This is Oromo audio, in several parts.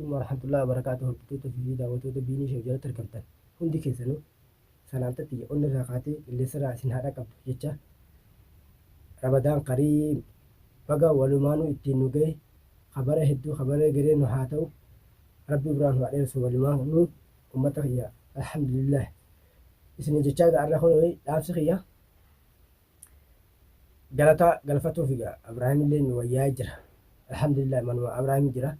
عليكم ورحمة الله وبركاته. هردتوتا في فيدا وتوتا بيني شوجرة تركبتن هندي كيسنو سلامتتي قلنا راقاتي اللي سرع سنهارا قبل جتشا رمضان قريب بقى ولمانو اتنو جاي خبره هدو خبره جرين وحاتو ربي برانو عليه سو ولمانو أمتك يا الحمد لله اسمي جتشا قال خوي لابسخ يا قالتا قالفتو في ابراهيم اللي وياجر الحمد لله من ابراهيم جرا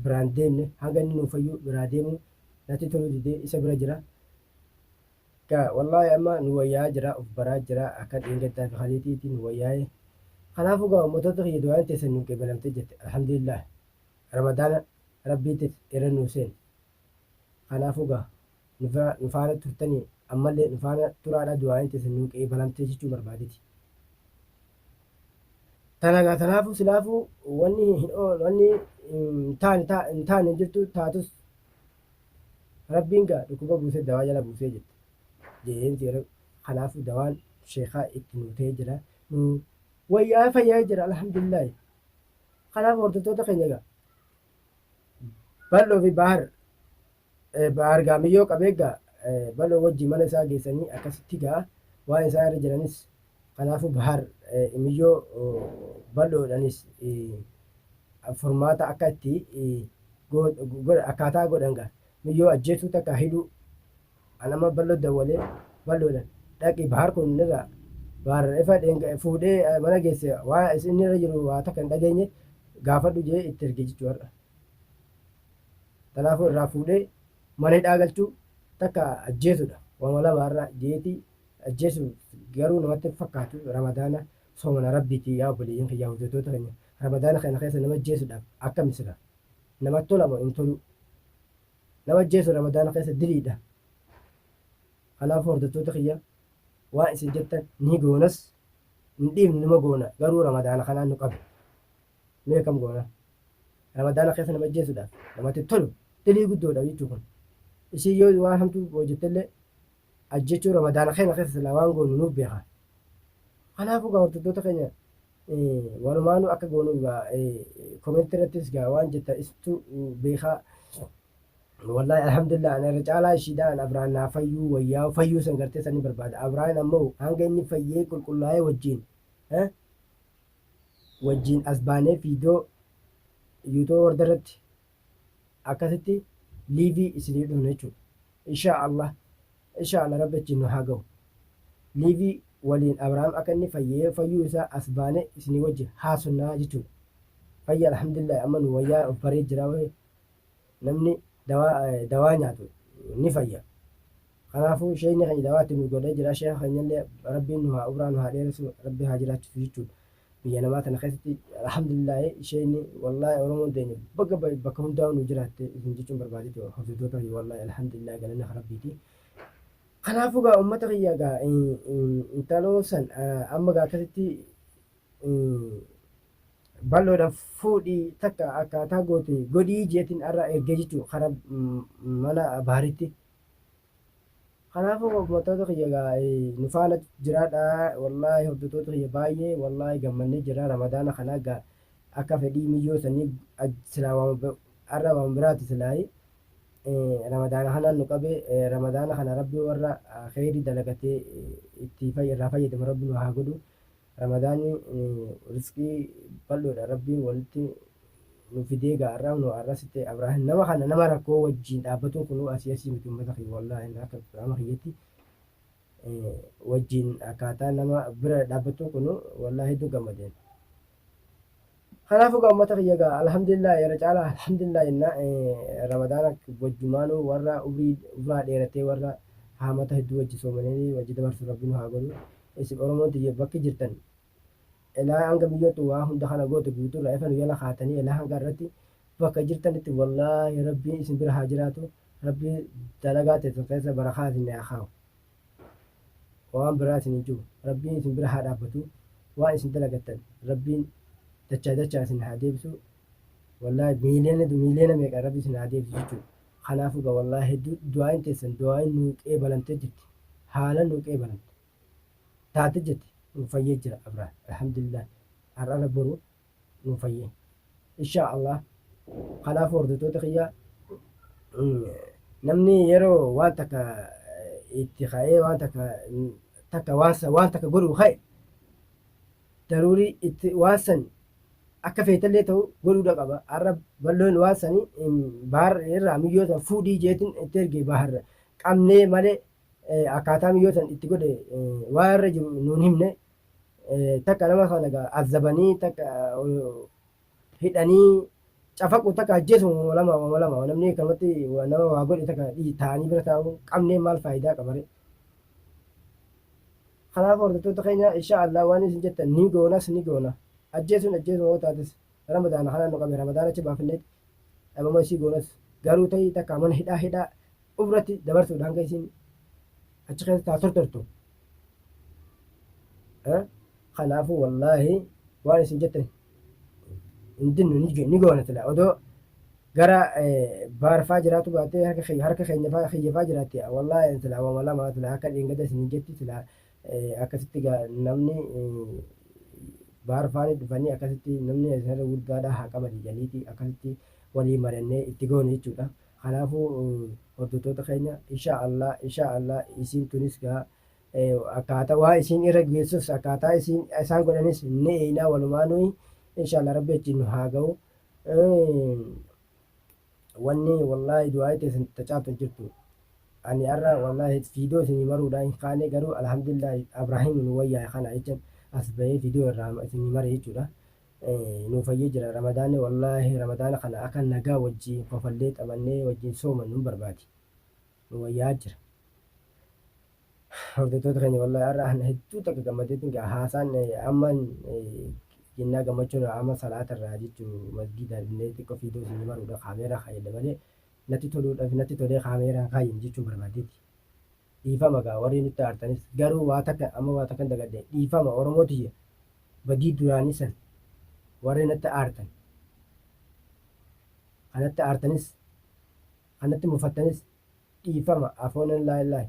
براندين هاغن نفيو براديمو ناتي تولو دي إسا برا جرا كا والله أما نويا جرا برا جرا أكاد إنجتا في خليتي تي نويا خلافو قا متوتخ يدوان تسنو كبلم تجت الحمد لله رمضان ربي تت إرن نوسين خلافو قا نفانا ترتني أما اللي نفانا ترى على دوان تسنو كبلم تجت بربادتي تناغا تنافو سلافو واني تاني جرتو تاتوس ربين قا ركوبا بوسي دوا جلا بوسي جت جين تيرو خلافو دوان شيخا اتنو تيجرا نو ويا فيا جرا الحمد لله خلافو ورتو تخينيغا بلو في bahar gaamiyyoo qabeegga baloo wajji mana isaa geessanii akkasitti gaa waan isaa irra jiranis kanaafu bahar miyyoo bal'oodhanis furmaata akka itti akkaataa godhan gaa miyyoo ajjeesuu takka hidhuu anama bal'oo dawwalee bal'oodhan dhaqi bahar kun irra bahar ifa fuudhee mana geesse waa inni irra jiru waa takka hin dhageenye gaafadhu jee itti erge jechuu har'a kanaafuu irraa fuudhee mana hidhaa galchuu takka ajjeesudha wama lamaarra jeetii ajjeesu garuu namatti fakkaatu ramadaana soomana rabbiiti yaa obboleeyyan kiyyaa hojjettoota keenya ramadaana kana keessa nama ajjeesudhaaf akka misira namatti tolama hin tolu nama ajjeesu ramadaana keessa diliidha kanaafuu hordoftoota kiyya waan isin jettan ni goonas hin dhiifne nima goona garuu ramadaana kanaan nu qabe mee kam goona ramadaana keessa nama ajjeesudhaaf namatti tolu dilii guddoodha jechuu kun ishii yoo waan hamtuu hojjettellee ajjechuu ramadaana keenya keessa silaa waan goonu nuuf beeka kanaafuu gaa hordoftoota keenya walumaanuu akka goonu gaa koomenti irrattis gaa waan jetta istu beekaa wallahi alhamdulillah ana irra caalaa ishiidha an abraan naa fayyuu wayyaa fayyuu san gartee sanii barbaada abraan ammoo hanga inni fayyee qulqullaa'ee wajjiin as baanee fiidoo yuutoo wardarratti akkasitti liivii isinii dhufna jechuudha insha allah rabbi achiin nu haa ga'u liivii waliin abrahaam akka inni fayyuu isaa as baane isinii wajji haasonnaa jechuudha fayya alhamdulillah amma nu wayyaa of baree jira namni dawaa nyaatu ni fayya kanaafuu sheekni keenya dawaatti nu godhee jira sheekha keenyallee rabbiin nu haa ubraa nu haa dheeressu rabbi haa jiraachisu jechuudha biyya namaa tana keessatti alhamdulillah isheen wallahi oromoon teenya bakka hundaa nu jiraatte isin jechuun barbaaditi hordoftoota wallahi alhamdulillah galanna rabbiiti kanaafuu gaa ummata kiyya gaa intaloo san amma gaa akkasitti bal'oodhaan fuudhii takka akkaataa goote godhii jeetiin irra ergee jechuu karaa mana baaritti kanaafuu ummatoota kiyya gaa nu faana jiraadha wallahi hordoftoota kiyya baay'ee wallahi gammannee jira ramadaana kana gaa akka fedhii miyyoo sanii silaa arra waan biraati silaayi ramadaana kanaan nu qabe ramadaana kana rabbi warra kheyrii dalagatee itti irraa fayyadamu rabbi nu haa godhu ramadaanni riskii bal'oodha rabbiin walitti nu fidee gaarraa nu arrasitte abrahaam nama kana nama rakkoo wajjiin dhaabbatuun kun asii miti ummata kiyya wallahi akka nama kiyyatti wajjiin akkaataa nama bira dhaabbatuun kun wallahi hedduu gammadeen kanaafuu gaa ummata kiyya gaa alhamdulillah yeroo caalaa alhamdulillah jenna ramadaana wajjumaanuu warra ubraa dheeratee warra haamata hedduu wajji soomanii wajji dabarsu rabbiin haa godhu isin oromoon tiyya bakki jirtan ilaa hanga biyyootu waa hunda kana goote guutuu irraa ifan yala kaatanii ilaa hanga irratti bakka jirtanitti wallaahi rabbiin isin bira haa jiraatu rabbii dalagaa teessan keessa barakaa isin haa kaa'u waan biraa isin hin jiru rabbiin isin bira haa dhaabbatu waan isin dalagattan rabbiin dachaa isin haa deebisu wallaahi miiliyoona meeqa rabbi isin haa deebisu jechuudha kanaafuu gaa wallaahi hedduu du'aayin teessan du'aayin nuu qeebalantee jirti haala nuu qeebalante taate jirti nu fayyee jira abraan alhamdulillah har'ana boru nu fayyee insha allah kanaaf hordoftoota kiyya namni yeroo waan takka itti ka'ee waan takka waan takka godhuu ka'e daruurii itti waan san akka feetallee ta'u godhuudha qaba. Har'a balloon waan sanii bahar irraa miyyoo san fuudhii jeetin itti erge baharra qabnee malee akkaataa miyyoo san itti godhe waan irra jiru nuun himne takka nama kana azabanii takka hidhanii cafaqu takka ajjeesu lama namni kanatti nama waa godhe takka ta'anii bira taa'u qabnee maal faayidaa qabare. Kanaaf hordoftoota keenya insha Allah waan isin jettan ni goonas ni goona. Ajjeesuun yoo taates ramadaana kanaan nu qabe ramadaana achi baafneet dhabama isii goonas garuu ta'ii takka mana hidhaa ufirratti dabarsuudha hanga isin achi keessa tortortu. Kanaafuu wallaahi waan isin jettan hindinnu ni goona sila odoo gara baarfaa jiraatu baatee harka keenya jiraatte wallaahi sila wama lama sila akka dhiingada isin jetti sila akkasitti namni baarfaanii dhufanii akkasitti namni isarra guddaadha haa qaban jaliiti akkasitti walii marannee itti goone jechuudha. Kanaafuu hordoftoota keenya insha Allah isiin tunis gaa akkaataa waa isiin irra geessus akkaataa isaan godhanis ni eeynaa walumaa nuyi insha Allah rabbi achiin nu haa ga'u. Wanni wallaahi du'aa itti tacaaftan jirtu ani har'a wallaahi fiidoo isinii maruudhaan hin kaane garuu alhamdulillah Abrahiim nu wayyaa kana jechan as bahee fiidoo irraa isinii mare jechuudha. Nu fayyee jira ramadaanni wallaahi ramadaana kana akka nagaa wajjin kofallee qabannee wajjin sooman nu barbaadi nu wayyaa jira. Hordoftoota keenya wallaahi har'a hedduu takka gammadeetiin haasaan amma jennaa gammachuun amma salaata irraa jechuun masgiida illee xiqqoo fiidoo isinii maruudha kaameeraa fayyada malee natti toluudhaaf natti tolee kaameeraa kaayin jechuun barbaadeeti. Dhiifama gaa warri nutti aartanis garuu waa takka dagadde dhiifama Oromooti badii duraanii san warri natti aartan kanatti aartanis kanatti mufattanis dhiifama afoonan laayilaayi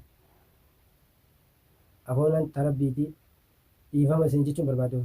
afoonan tarabbiiti dhiifama isin jechuun barbaade.